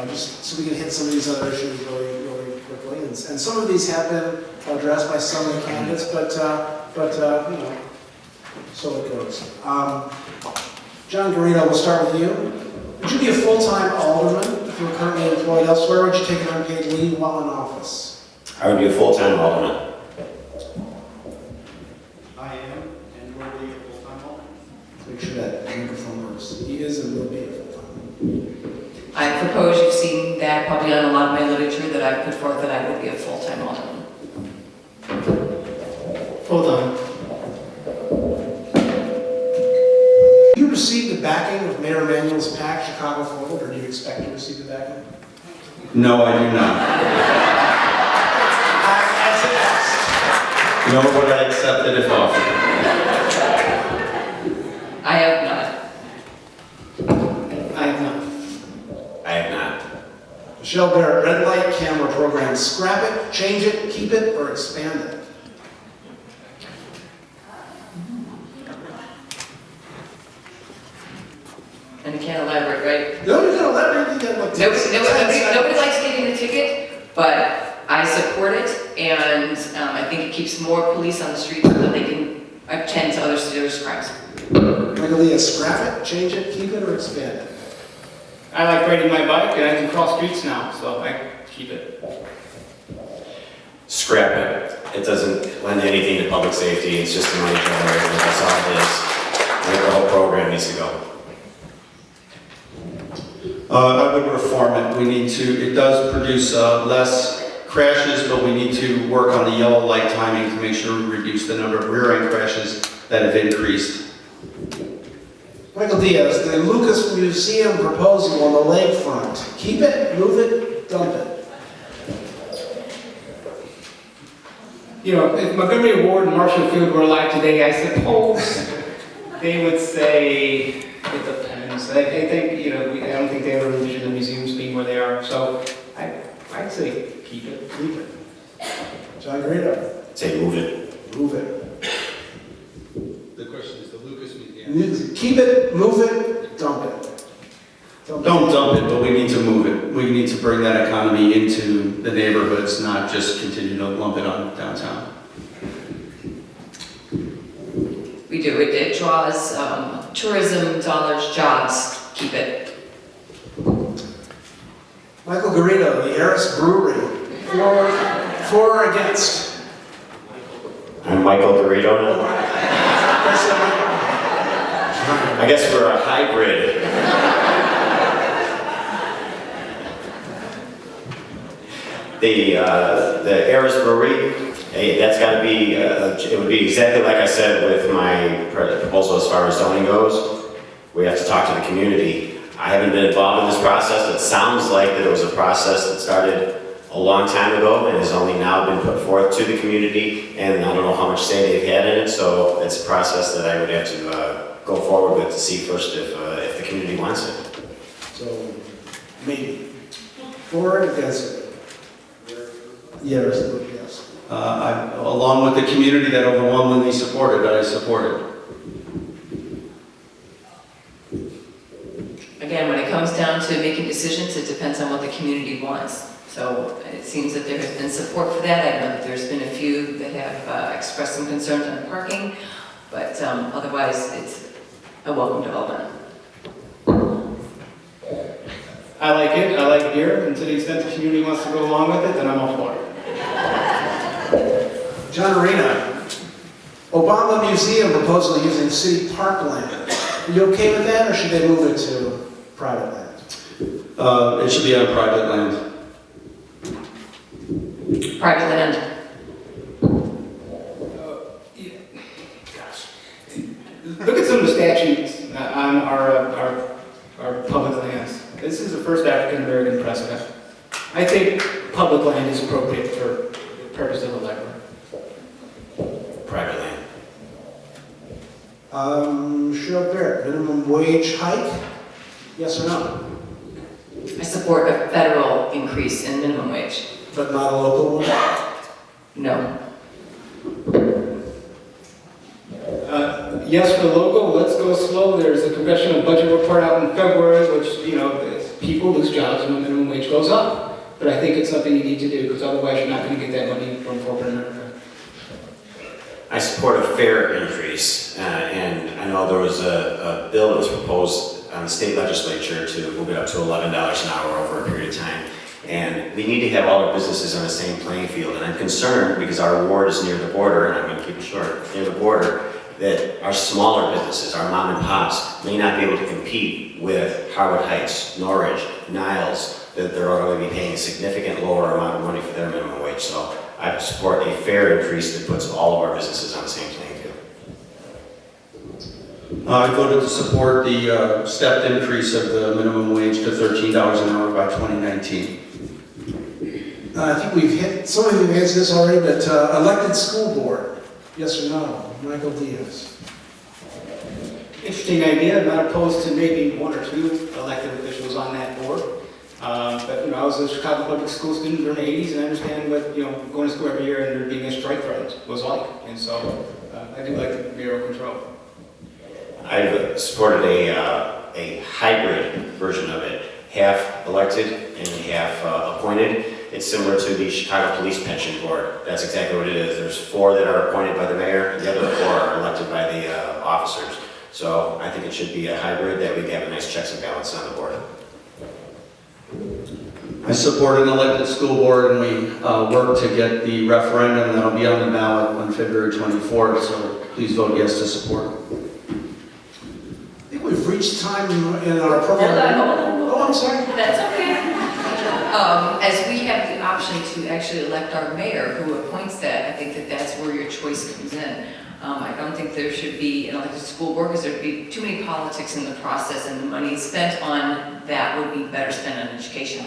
just so we can hit some of these other issues really quickly. And some of these have been addressed by some of the candidates, but you know, so it goes. John Garrido, we'll start with you. Would you be a full-time alderman if you were currently employed elsewhere, or would you take an unpaid leave while in office? I would be a full-time alderman. I am and will be a full-time alderman. Make sure that microphone works. He is and will be a full-time. I propose, you've seen that probably on a lot of my literature, that I put forth that I would be a full-time alderman. Full-time. Do you receive the backing of Mayor Emanuel's PAC, Chicago Forward, or do you expect to receive the backing? No, I do not. As it asked. Nor would I accept it if offered. I have not. I have not. I have not. Michelle Barrett, red light camera program. Scrap it, change it, keep it, or expand it? And I can't elaborate, right? No, you're gonna let everything get looked at. Nobody likes getting the ticket, but I support it, and I think it keeps more police on the streets so that they can attend to other serious crimes. Michael Lee, scrap it, change it, keep it, or expand it? I like riding my bike and I can cross streets now, so I keep it. Scrap it. It doesn't lend anything to public safety. It's just a money generator. That's all it is. I think the whole program needs to go. I would reform it. We need to, it does produce less crashes, but we need to work on the yellow light timing to make sure we reduce the number of rear-end crashes that have increased. Michael Diaz, the Lucas Museum proposal on the lakefront. Keep it, move it, dump it. You know, if Montgomery Ward and Marshall Field were alive today, I suppose they would say it depends. I think, you know, I don't think they ever envisioned the museums being where they are, so I'd say keep it, leave it. John Garrido, Say move it. move it. The question is the Lucas Museum. Keep it, move it, dump it. Don't dump it, but we need to move it. We need to bring that economy into the neighborhoods, not just continue to lump it on downtown. We do, it draws tourism dollars, jobs, keep it. Michael Garrido, the Eris Brewery. For or against? I'm Michael Garrido now. I guess we're a hybrid. The Eris Brewery, hey, that's got to be, it would be exactly like I said with my proposal as far as zoning goes. We have to talk to the community. I haven't been involved in this process. It sounds like that it was a process that started a long time ago and has only now been put forth to the community, and I don't know how much say they've had in it, so it's a process that I would have to go forward with to see first if the community wants it. So, maybe. For or against it? Yes, yes. Along with the community that overwhelmingly supported, I support it. Again, when it comes down to making decisions, it depends on what the community wants. So it seems that there has been support for that. I know that there's been a few that have expressed some concerns on parking, but otherwise it's a welcome development. I like it, I like beer, and to the extent the community wants to go along with it, then I'm all for it. John Arena, Obama Museum proposal using city parkland. Are you okay with that, or should they move it to private land? It should be on private land. Private land. Look at some of the statutes on our public lands. This is the first African American president. I think public land is appropriate for the purpose of a library. Private land. Cheryl Barrett, minimum wage hike? Yes or no? I support a federal increase in minimum wage. But not a local one? No. Yes for local, let's go slow. There's a congressional budget report out in February, which, you know, people lose jobs when the minimum wage goes up. But I think it's something you need to do, because otherwise you're not going to get that money from corporate America. I support a fair increase, and I know there was a bill that was proposed on the state legislature to move it up to $11 an hour over a period of time. And we need to have all our businesses on the same playing field. And I'm concerned, because our ward is near the border, and I'm going to keep it short, near the border, that our smaller businesses, our mom and pops, may not be able to compete with Harwood Heights, Norridge, Niles, that they're going to be paying a significant lower amount of money for their minimum wage. So I support a fair increase that puts all of our businesses on the same playing field. I voted to support the stepped increase of the minimum wage to $13 an hour by 2019. I think we've hit, some of you have answered this already, but elected school board, yes or no? Michael Diaz. Interesting idea. I'm not opposed to maybe one or two elected officials on that board. But I was a Chicago public school student during the 80s, and I understand what going to school every year and there being a strike threat was like. And so I do like the mayoral control. I've supported a hybrid version of it, half elected and half appointed. It's similar to the Chicago Police Pension Board. That's exactly what it is. There's 4 that are appointed by the mayor, and the other 4 are elected by the officers. So I think it should be a hybrid that we have a nice checks and balances on the board. I support an elected school board, and we work to get the referendum that'll be on the ballot on February 24th, so please vote yes to support. I think we've reached time in our program. Oh, I'm sorry. That's okay. As we have the option to actually elect our mayor who appoints that, I think that that's where your choice comes in. I don't think there should be an elected school board because there'd be too many politics in the process, and the money spent on that would be better spent on education.